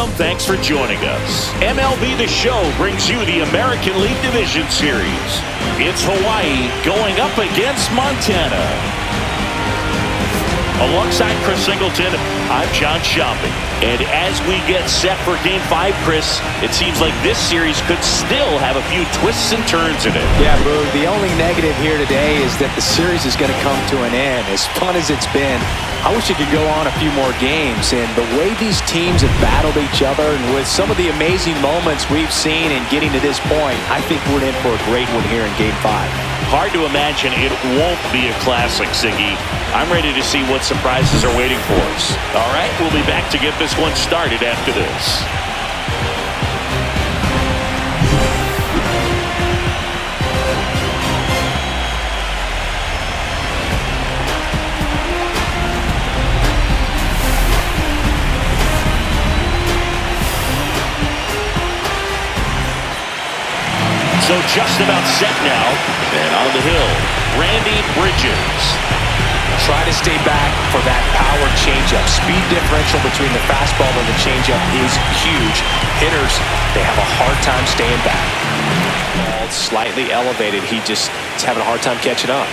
Welcome, thanks for joining us. MLB The Show brings you the American League Division Series. It's Hawaii going up against Montana. Alongside Chris Singleton, I'm John Shopping. And as we get set for Game 5, Chris, it seems like this series could still have a few twists and turns in it. Yeah, Boo, the only negative here today is that the series is going to come to an end. As fun as it's been, I wish it could go on a few more games. And the way these teams have battled each other, and with some of the amazing moments we've seen in getting to this point, I think we're in for a great one here in Game 5. Hard to imagine it won't be a classic, Siggy. I'm ready to see what surprises are waiting for us. All right, we'll be back to get this one started after this. So just about set now, and on the hill, Randy Bridges. Try to stay back for that power changeup. Speed differential between the fastball and the changeup is huge. Hitters, they have a hard time staying back. Ball slightly elevated. He just is having a hard time catching up.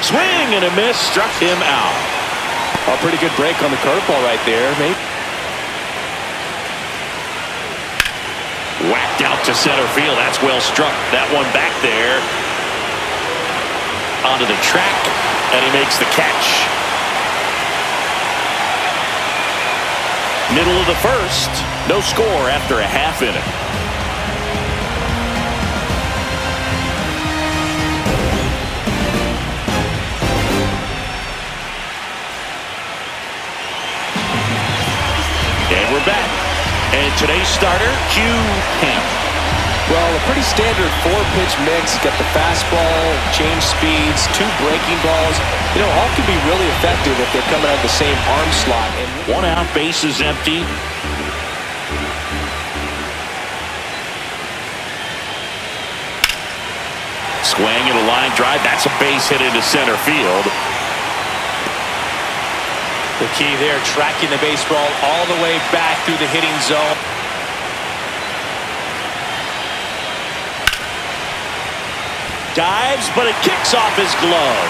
Swing and a miss, struck him out. A pretty good break on the curveball right there. Maybe. Whacked out to center field. That's well struck. That one back there. Onto the track, and he makes the catch. Middle of the first. No score after a half inning. And we're back. And today's starter, Q Camp. Well, a pretty standard four-pitch mix. Got the fastball, change speeds, two breaking balls. You know, all can be really effective if they're coming out of the same arm slot. And 1 out, base is empty. Swing and a line drive. That's a base hit into center field. The key there, tracking the baseball all the way back through the hitting zone. Dives, but it kicks off his glove.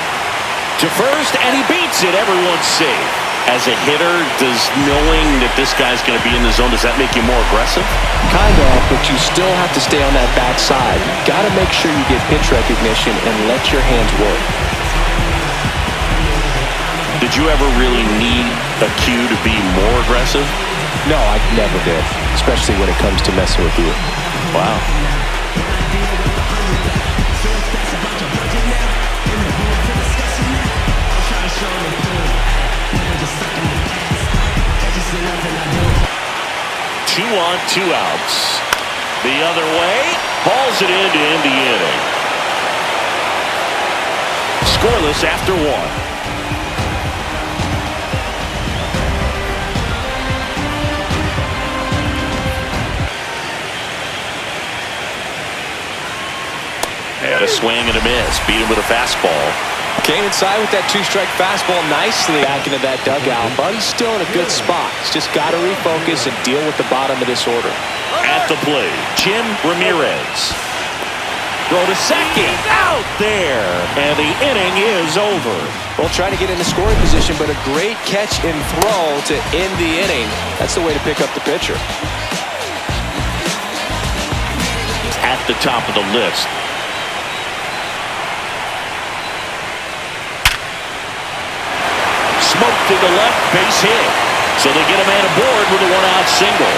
To first, and he beats it. Everyone's safe. As a hitter, does knowing that this guy's going to be in the zone, does that make you more aggressive? Kind of, but you still have to stay on that backside. You got to make sure you get pitch recognition and let your hands work. Did you ever really need a cue to be more aggressive? No, I never did, especially when it comes to messing with you. Wow. Two on, 2 outs. The other way, balls it in to end the inning. Scoreless after 1. And a swing and a miss. Beat him with a fastball. Came inside with that two-strike fastball nicely back into that dugout, but he's still in a good spot. He's just got to refocus and deal with the bottom of this order. At the plate, Jim Ramirez. Throw to second. Out there. And the inning is over. Well, trying to get into scoring position, but a great catch and throw to end the inning. That's the way to pick up the pitcher. At the top of the list. Smoke to the left, base hit. So they get a man aboard with a 1-out single.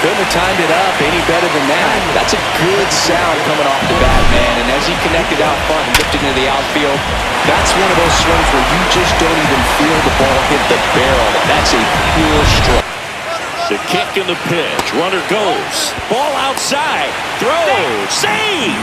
Couldn't have timed it up any better than that. That's a good sound coming off the bat, man. And as he connected out front and dipped into the outfield, that's one of those swings where you just don't even feel the ball hit the barrel. That's a pure stroke. The kick and the pitch. Runner goes. Ball outside. Throw. Save.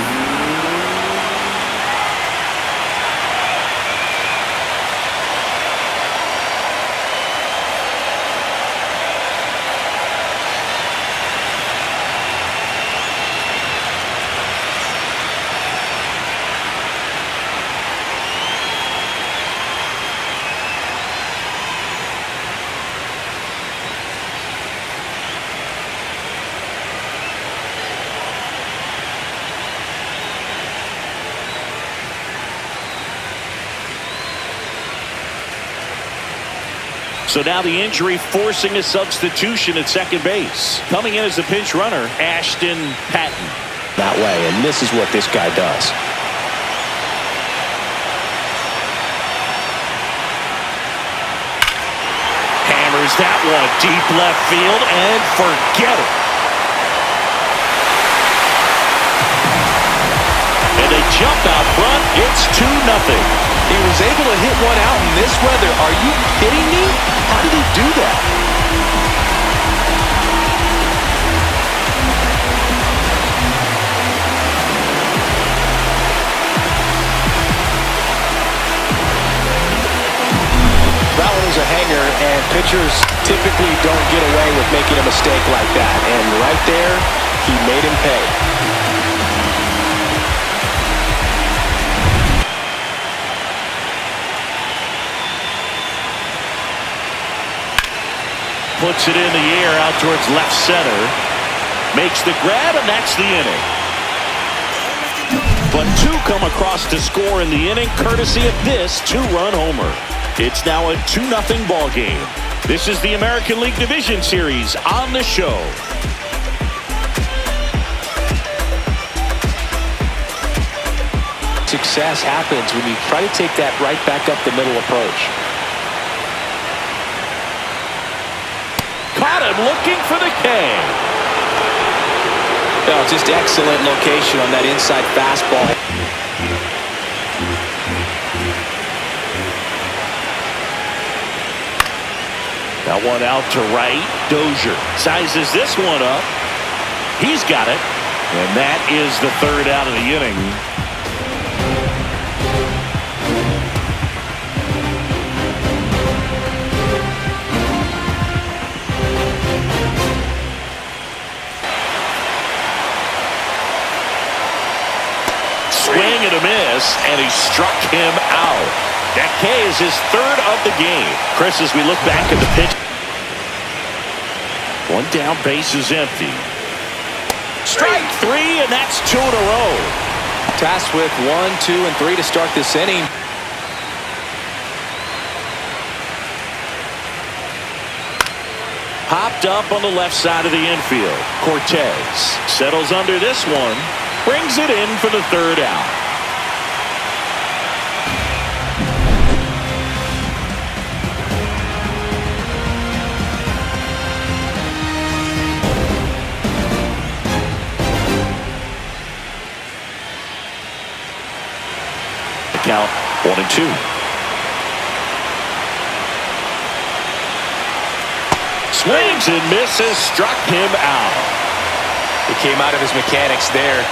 So now the injury forcing a substitution at second base. Coming in as the pinch runner, Ashton Patton. That way, and this is what this guy does. Hammers that one deep left field and forget it. And they jump out front. It's 2-0. He was able to hit one out in this weather. Are you kidding me? How did he do that? That one was a hanger, and pitchers typically don't get away with making a mistake like that. And right there, he made him pay. Puts it in the air out towards left center. Makes the grab, and that's the inning. But two come across to score in the inning, courtesy of this two-run homer. It's now a 2-0 ball game. This is the American League Division Series on the show. Success happens when you try to take that right back up the middle approach. Caught him looking for the K. Oh, just excellent location on that inside fastball. That one out to right. Dozier sizes this one up. He's got it. And that is the third out of the inning. Swing and a miss, and he struck him out. That K is his third of the game. Chris, as we look back at the pitch. One down, base is empty. Strike three, and that's 2 in a row. Tasked with 1, 2, and 3 to start this inning. Popped up on the left side of the infield. Cortez settles under this one. Brings it in for the third out. Count 1-2. Swings and misses, struck him out. He came out of his mechanics there.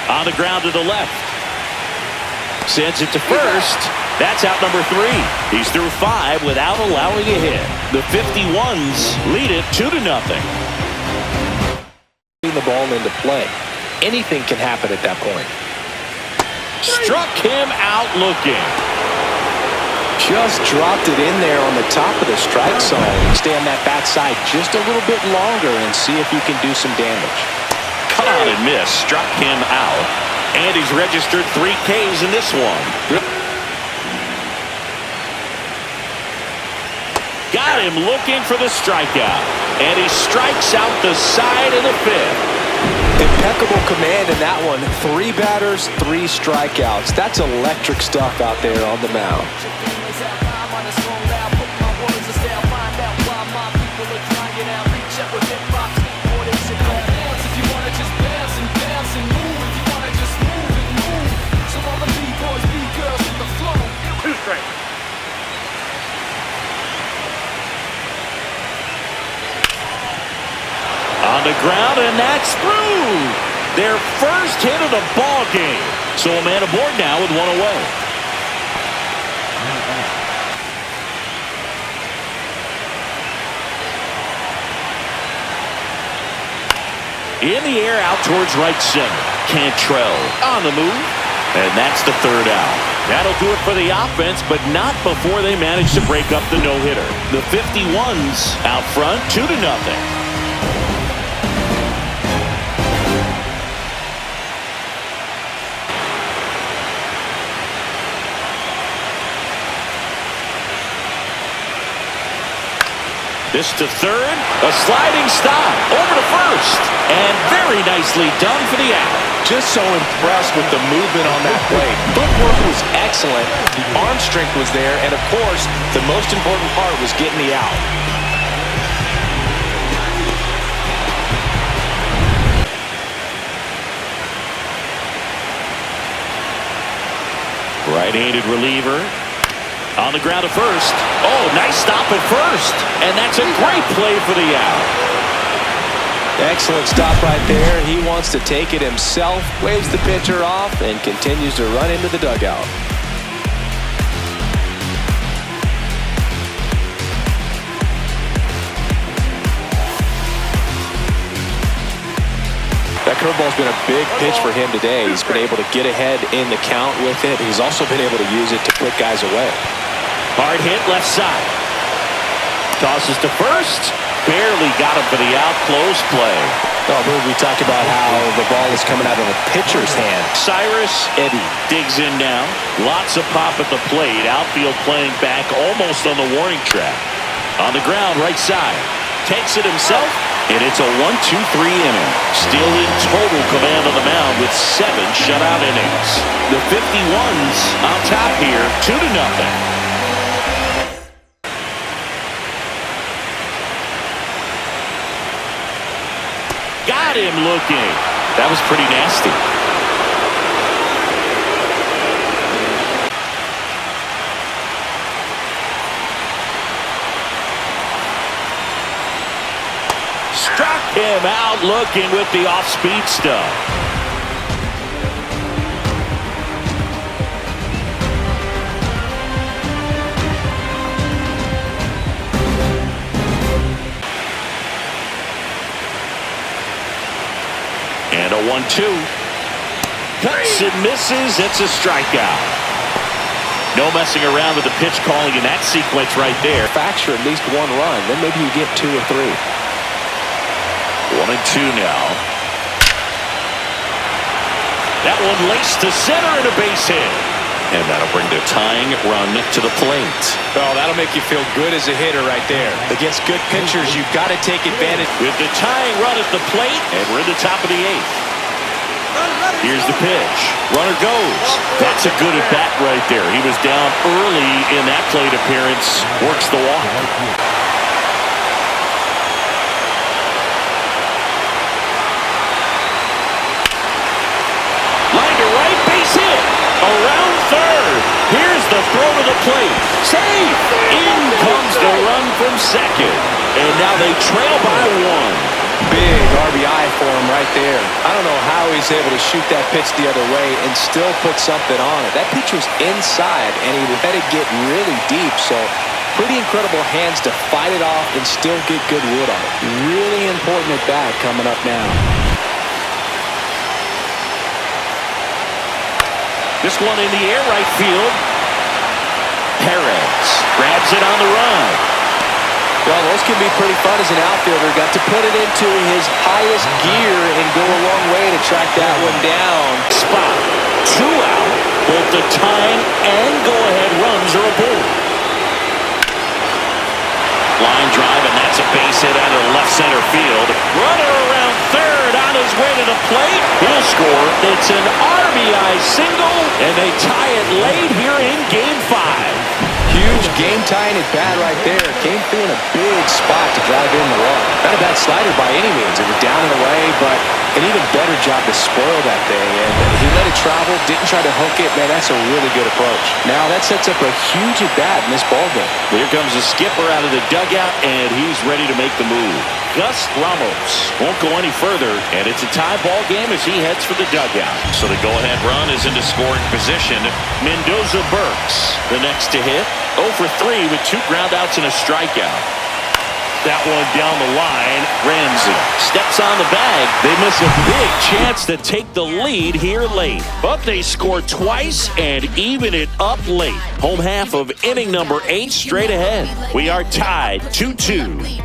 On the ground to the left. Sends it to first. That's out number 3. He's through 5 without allowing a hit. The 51s lead it 2-0. The ball into play. Anything can happen at that point. Struck him out looking. Just dropped it in there on the top of the strike zone. Stay on that backside just a little bit longer and see if you can do some damage. Cut on and miss. Struck him out. And he's registered 3 Ks in this one. Got him looking for the strikeout. And he strikes out the side of the 5th. Impeccable command in that one. 3 batters, 3 strikeouts. That's electric stuff out there on the mound. On the ground, and that's through. Their first hit of the ball game. So a man aboard now with 1 away. In the air out towards right center. Cantrell on the move. And that's the third out. That'll do it for the offense, but not before they manage to break up the no-hitter. The 51s out front, 2-0. This to third. A sliding stop. Over to first. And very nicely done for the out. Just so impressed with the movement on that play. Footwork was excellent. The arm strength was there. And, of course, the most important part was getting the out. Right-handed reliever. On the ground at first. Oh, nice stop at first. And that's a great play for the out. Excellent stop right there. He wants to take it himself, waves the pitcher off, and continues to run into the dugout. That curveball's been a big pitch for him today. He's been able to get ahead in the count with it. He's also been able to use it to put guys away. Hard hit left side. Tosses to first. Barely got him for the out. Close play. Oh, we talked about how the ball is coming out of the pitcher's hand. Cyrus Eddy digs in now. Lots of pop at the plate. Outfield playing back almost on the warning track. On the ground, right side. Takes it himself. And it's a 1-2-3 inning. Still in total command on the mound with 7 shutout innings. The 51s on top here, 2-0. Got him looking. That was pretty nasty. Struck him out looking with the off-speed stuff. And a 1-2. Cuts and misses. It's a strikeout. No messing around with the pitch calling in that sequence right there. Factor at least 1 run. Then maybe you get 2 or 3. 1-2 now. That one laced to center and a base hit. And that'll bring the tying run to the plate. Oh, that'll make you feel good as a hitter right there. Against good pitchers, you've got to take advantage. With the tying run at the plate, and we're in the top of the 8th. Here's the pitch. Runner goes. That's a good at-bat right there. He was down early in that plate appearance. Works the walk. Line to right, base hit. Around third. Here's the throw to the plate. Safe. In comes the run from second. And now they trail by 1. Big RBI for him right there. I don't know how he's able to shoot that pitch the other way and still put something on it. That pitch was inside, and he let it get really deep. So pretty incredible hands to fight it off and still get good wood on it. Really important at bat coming up now. This one in the air, right field. Perez grabs it on the run. Well, those can be pretty fun as an outfielder. Got to put it into his highest gear and go a long way to track that one down. Spot. 2 out. Both the tying and go-ahead runs are aboard. Line drive, and that's a base hit out of left center field. Runner around third on his way to the plate. He'll score. It's an RBI single, and they tie it late here in Game 5. Huge game-tying at bat right there. Came through in a big spot to drive in the run. Not a bad slider by any means. It was down and away, but an even better job to spoil that thing. And he let it travel, didn't try to hook it. Man, that's a really good approach. Now that sets up a huge at bat in this ballgame. Here comes the skipper out of the dugout, and he's ready to make the move. Gus Ramos won't go any further, and it's a tie ball game as he heads for the dugout. So the go-ahead run is into scoring position. Mendoza Burks, the next to hit. 0 for 3 with 2 groundouts and a strikeout. That one down the line. Ramsey steps on the bag. They miss a big chance to take the lead here late. But they score twice and even it up late. Home half of inning number 8 straight ahead. We are tied 2-2.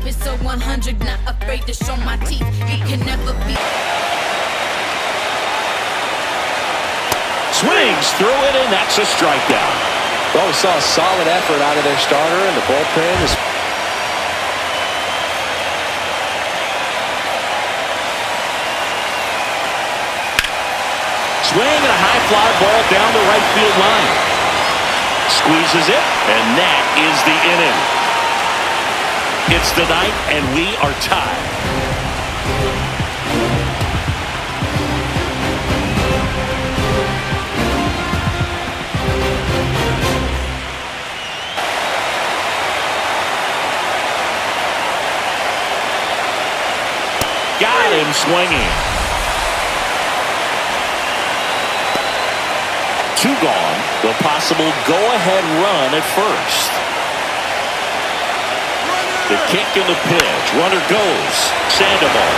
So 100, not afraid to show my teeth. You can never be. Swings through it, and that's a strikeout. Well, we saw a solid effort out of their starter, and the bullpen is Swing and a high fly ball down the right field line. Squeezes it, and that is the inning. It's the ninth, and we are tied. Got him swinging. Two gone. The possible go-ahead run at first. The kick and the pitch. Runner goes. Sandoval.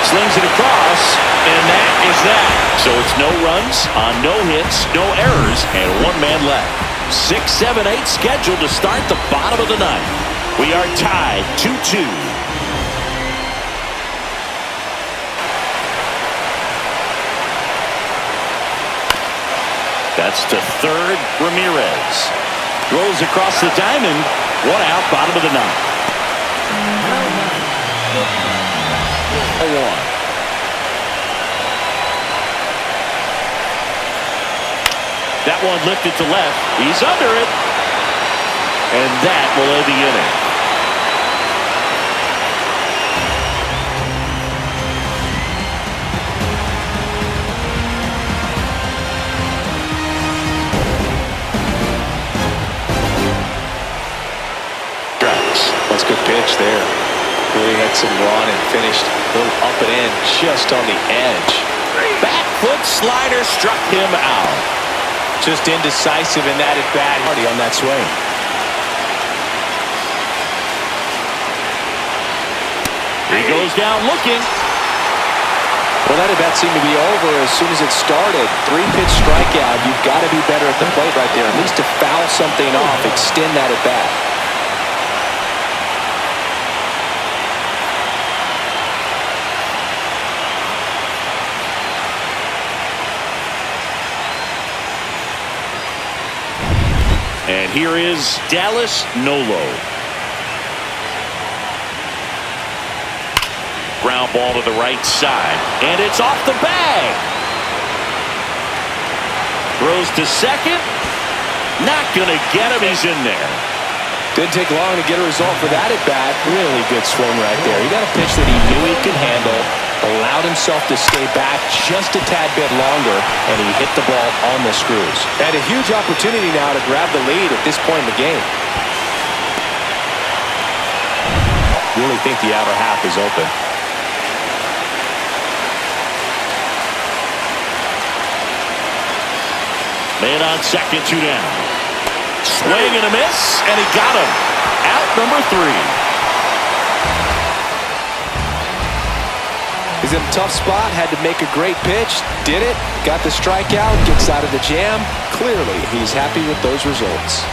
Slings it across, and that is that. So it's no runs on no hits, no errors, and one man left. 6, 7, 8 scheduled to start the bottom of the ninth. We are tied 2-2. That's to third, Ramirez. Throws across the diamond. One out, bottom of the ninth. 1. That one lifted to left. He's under it. And that will end the inning. That's a good pitch there. Really had some run and finished a little up and in just on the edge. Back foot slider struck him out. Just indecisive in that at bat. Already on that swing. He goes down looking. Well, that at bat seemed to be over as soon as it started. 3-pitch strikeout. You've got to be better at the plate right there. At least to foul something off, extend that at bat. And here is Dallas Nolo. Ground ball to the right side. And it's off the bag. Throws to second. Not going to get him. He's in there. Didn't take long to get a result for that at bat. Really good swing right there. He got a pitch that he knew he could handle. Allowed himself to stay back just a tad bit longer, and he hit the ball on the screws. And a huge opportunity now to grab the lead at this point in the game. Really think the outer half is open. Man on second, 2 down. Swing and a miss, and he got him. Out number 3. He's in a tough spot, had to make a great pitch, did it, got the strikeout, gets out of the jam. Clearly, he's happy with those results.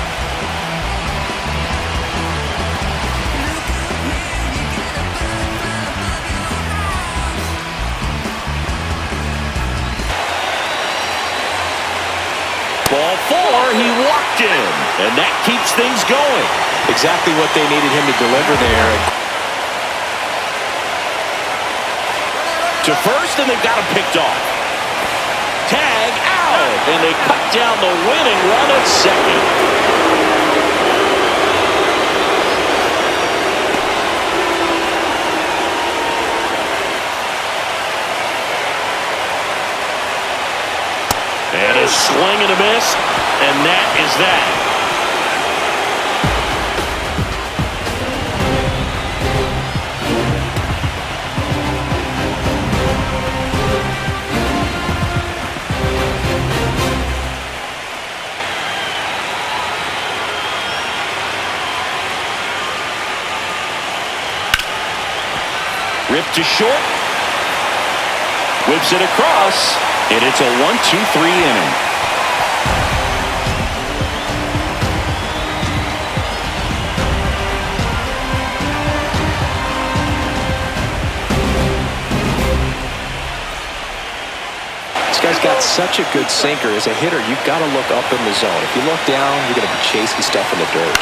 Ball 4, he walked in, and that keeps things going. Exactly what they needed him to deliver there. To first, and they've got him picked off. Tag out, and they cut down the winning run at second. And a swing and a miss, and that is that. Ripped to short. Whips it across. And it's a 1-2-3 inning. This guy's got such a good sinker. As a hitter, you've got to look up in the zone. If you look down, you're going to be chasing stuff in the dirt.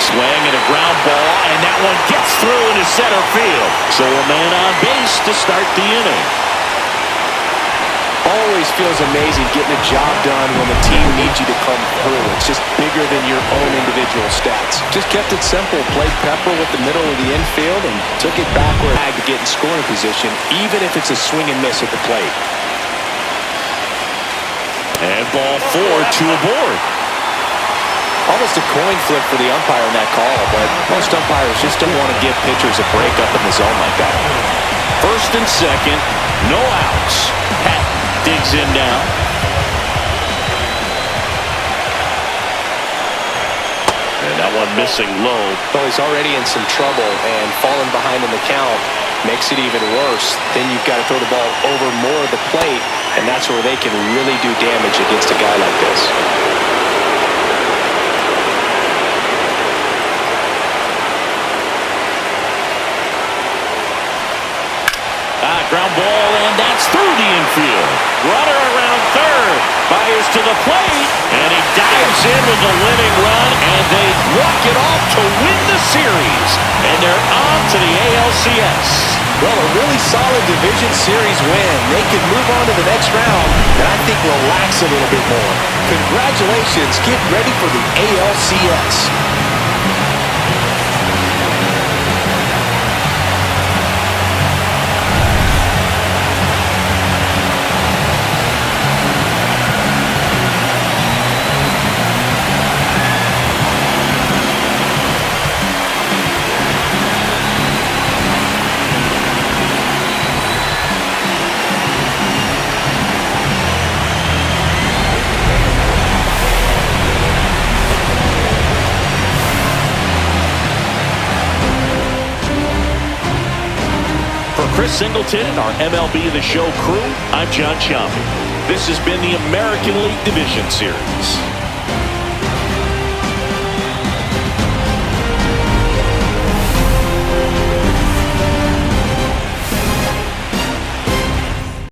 Swing and a ground ball, and that one gets through into center field. So a man on base to start the inning. always feels amazing getting a job done when the team needs you to come through. It's just bigger than your own individual stats. Just kept it simple, played pepper with the middle of the infield, and took it backward to get in scoring position, even if it's a swing and miss at the plate. And ball 4, 2 aboard. Almost a coin flip for the umpire in that call, but most umpires just don't want to give pitchers a break up in the zone like that. First and second, no outs. Pat digs in now. And that one missing low. Well, he's already in some trouble, and falling behind in the count makes it even worse. Then you've got to throw the ball over more of the plate, and that's where they can really do damage against a guy like this. Ground ball, and that's through the infield. Runner around third. Fires to the plate, and he dives in with a winning run, and they walk it off to win the series. And they're on to the ALCS. Well, a really solid division series win. They can move on to the next round, and I think relax a little bit more. Congratulations. Get ready for the ALCS. Chris Singleton and our MLB The Show crew, I'm John Ciampi. This has been the American League Division Series.